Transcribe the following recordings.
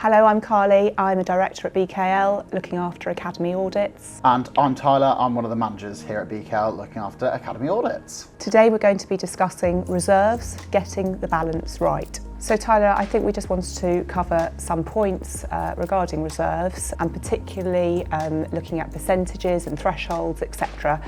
Hello, I'm Carly. I'm a director at BKL looking after academy audits. And I'm Tyler. I'm one of the managers here at BKL looking after academy audits. Today we're going to be discussing reserves, getting the balance right. So Tyler, I think we just wanted to cover some points regarding reserves and particularly looking at percentages and thresholds, etc.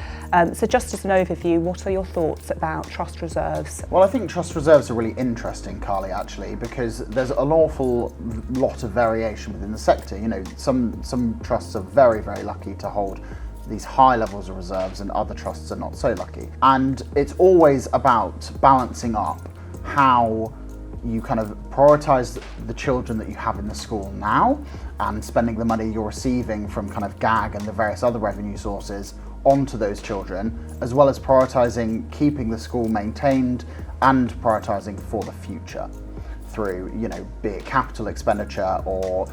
So just as an overview, what are your thoughts about trust reserves? Well, I think trust reserves are really interesting, Carly, actually, because there's an awful lot of variation within the sector. You know, some trusts are very, very lucky to hold these high levels of reserves and other trusts are not so lucky. And it's always about balancing up how you kind of prioritise the children that you have in the school now and spending the money you're receiving from kind of GAG and the various other revenue sources onto those children, as well as prioritising keeping the school maintained and prioritising for the future through, you know, be it capital expenditure or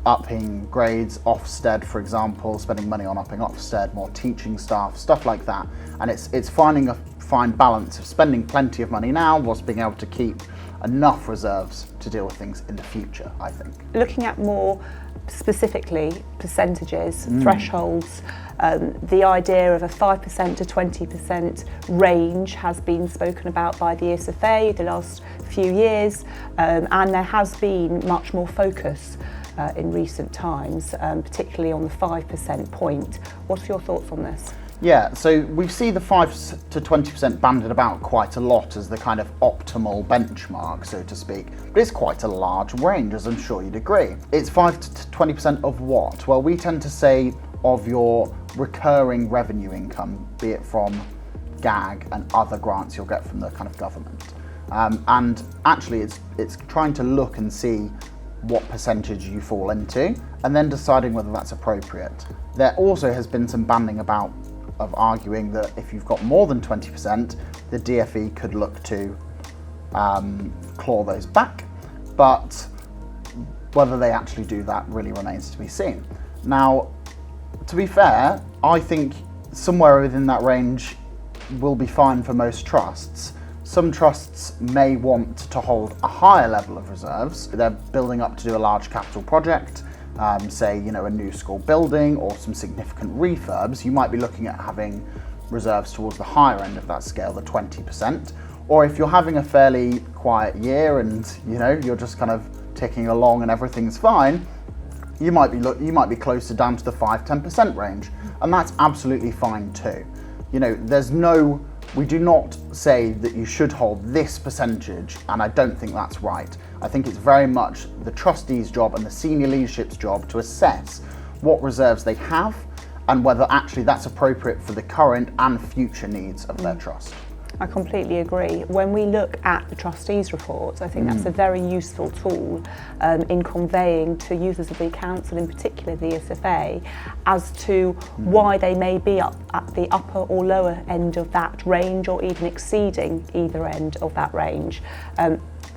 upping grades, Ofsted, for example, spending money on upping Ofsted, more teaching staff, stuff like that. And it's finding a fine balance of spending plenty of money now whilst being able to keep enough reserves to deal with things in the future, I think. Looking at more specifically percentages, thresholds, the idea of a 5% to 20% range has been spoken about by the ESFA the last few years, and there has been much more focus in recent times, particularly on the 5% point. What are your thoughts on this? Yeah, so we see the 5 to 20% banded about quite a lot as the kind of optimal benchmark, so to speak, but it's quite a large range, as I'm sure you'd agree. It's 5 to 20% of what? Well, we tend to say of your recurring revenue income, be it from GAG and other grants you'll get from the kind of government. And actually it's trying to look and see what percentage you fall into and then deciding whether that's appropriate. There also has been some banding about of arguing that if you've got more than 20%, the DfE could look to claw those back, but whether they actually do that really remains to be seen. Now, to be fair, I think somewhere within that range will be fine for most trusts. Some trusts may want to hold a higher level of reserves. They're building up to do a large capital project, say, you know, a new school building or some significant refurbs. You might be looking at having reserves towards the higher end of that scale, the 20%. Or if you're having a fairly quiet year and, you know, you're just kind of ticking along and everything's fine, you might be closer down to the 5-10% range, and that's absolutely fine too. You know, we do not say that you should hold this percentage, and I don't think that's right. I think it's very much the trustees' job and the senior leadership's job to assess what reserves they have and whether actually that's appropriate for the current and future needs of their trust. I completely agree. When we look at the trustees' reports, I think that's a very useful tool in conveying to users of the council, in particular the ESFA, as to why they may be up at the upper or lower end of that range or even exceeding either end of that range.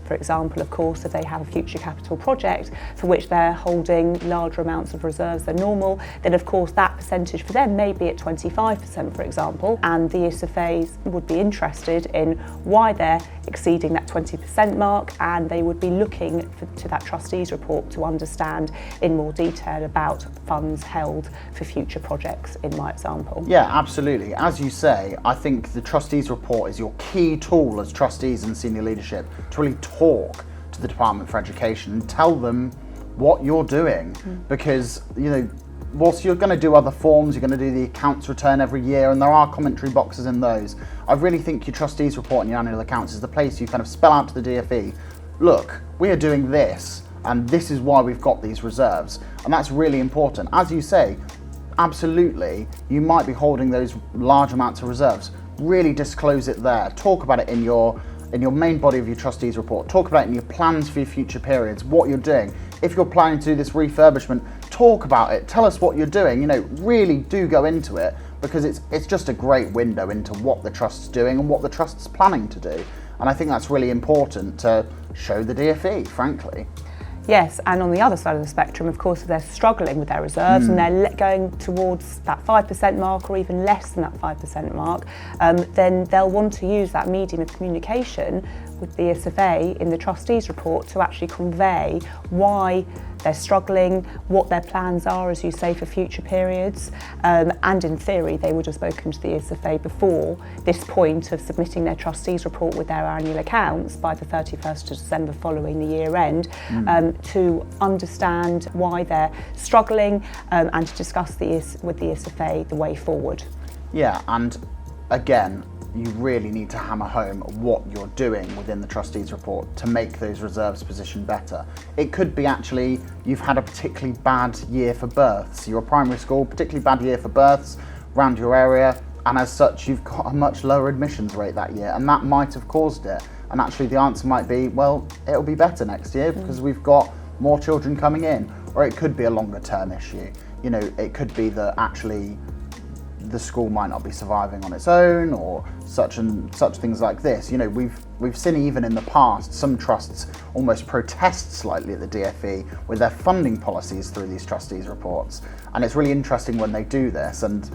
For example, of course, if they have a future capital project for which they're holding larger amounts of reserves than normal, then of course that percentage for them may be at 25%, for example, and the ESFAs would be interested in why they're exceeding that 20% mark, and they would be looking to that trustees report to understand in more detail about funds held for future projects, in my example. Yeah, absolutely. As you say, I think the trustees report is your key tool as trustees and senior leadership to really talk to the Department for Education and tell them what you're doing, because, you know, whilst you're going to do other forms, you're going to do the accounts return every year, and there are commentary boxes in those. I really think your trustees report and your annual accounts is the place you kind of spell out to the DfE, look, we are doing this, and this is why we've got these reserves, and that's really important. As you say, absolutely, you might be holding those large amounts of reserves. Really disclose it there. Talk about it in your main body of your trustees report. Talk about it in your plans for your future periods, what you're doing. If you're planning to do this refurbishment, talk about it. Tell us what you're doing. You know, really do go into it, because it's just a great window into what the trust's doing and what the trust's planning to do. And I think that's really important to show the DfE, frankly. Yes, and on the other side of the spectrum, of course, if they're struggling with their reserves and they're going towards that 5% mark or even less than that 5% mark, then they'll want to use that medium of communication with the ESFA in the Trustees report to actually convey why they're struggling, what their plans are, as you say, for future periods. And in theory, they would have spoken to the ESFA before this point of submitting their Trustees report with their annual accounts by the 31st of December following the year end, to understand why they're struggling and to discuss with the ESFA the way forward. Yeah, and again, you really need to hammer home what you're doing within the Trustees report to make those reserves position better. It could be actually you've had a particularly bad year for births. You're a primary school, particularly bad year for births around your area, and as such you've got a much lower admissions rate that year, and that might have caused it. And actually the answer might be, well, it'll be better next year because we've got more children coming in. Or it could be a longer term issue. You know, it could be that actually the school might not be surviving on its own, or such things like this. You know, we've seen even in the past some trusts almost protest slightly at the DfE with their funding policies through these Trustees reports, and it's really interesting when they do this, and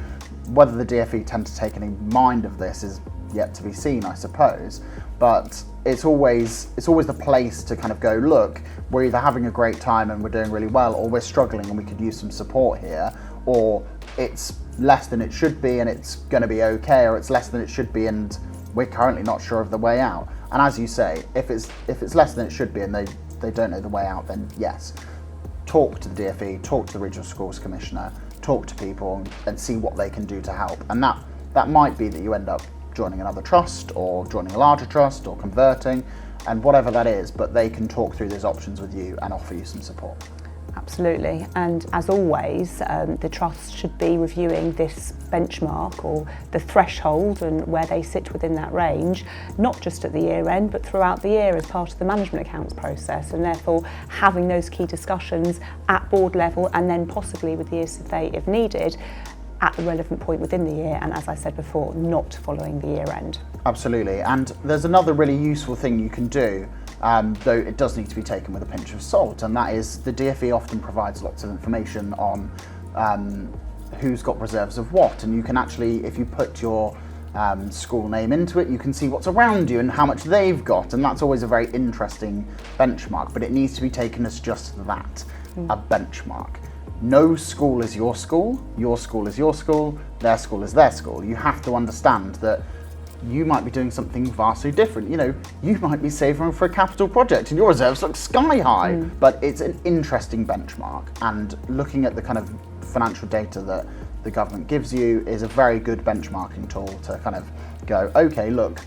whether the DfE tend to take any mind of this is yet to be seen, I suppose. But it's always the place to kind of go, look, we're either having a great time and we're doing really well, or we're struggling and we could use some support here, or it's less than it should be and it's going to be okay, or it's less than it should be and we're currently not sure of the way out. And as you say, if it's less than it should be and they don't know the way out, then yes, talk to the DfE, talk to the Regional Schools Commissioner, talk to people and see what they can do to help. And that might be that you end up joining another trust or joining a larger trust or converting, and whatever that is, but they can talk through those options with you and offer you some support. Absolutely, and as always, the trust should be reviewing this benchmark or the threshold and where they sit within that range, not just at the year end, but throughout the year as part of the management accounts process, and therefore having those key discussions at board level and then possibly with the ESFA if needed at the relevant point within the year, and as I said before, not following the year end. Absolutely, and there's another really useful thing you can do, though it does need to be taken with a pinch of salt, and that is the DfE often provides lots of information on who's got reserves of what, and you can actually, if you put your school name into it, you can see what's around you and how much they've got, and that's always a very interesting benchmark, but it needs to be taken as just that, a benchmark. No school is your school is your school, their school is their school. You have to understand that you might be doing something vastly different. You know, you might be saving for a capital project and your reserves look sky high, but it's an interesting benchmark, and looking at the kind of financial data that the government gives you is a very good benchmarking tool to kind of go, okay, look,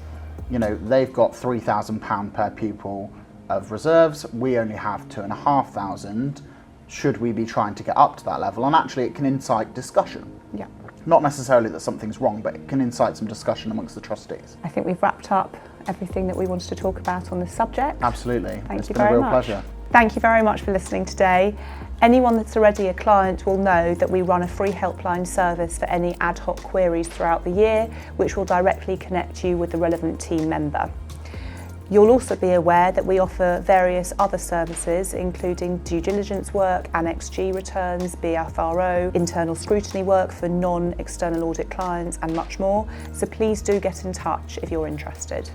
you know, they've got £3,000 per pupil of reserves, we only have 2,500. Should we be trying to get up to that level? And actually it can incite discussion. Yeah. Not necessarily that something's wrong, but it can incite some discussion amongst the trustees. I think we've wrapped up everything that we wanted to talk about on this subject. Absolutely. It's been a real much. pleasure. Thank you very much for listening today. Anyone that's already a client will know that we run a free helpline service for any ad hoc queries throughout the year, which will directly connect you with the relevant team member. You'll also be aware that we offer various other services, including due diligence work, Annex G returns, BFRO, internal scrutiny work for non-external audit clients, and much more. So please do get in touch if you're interested.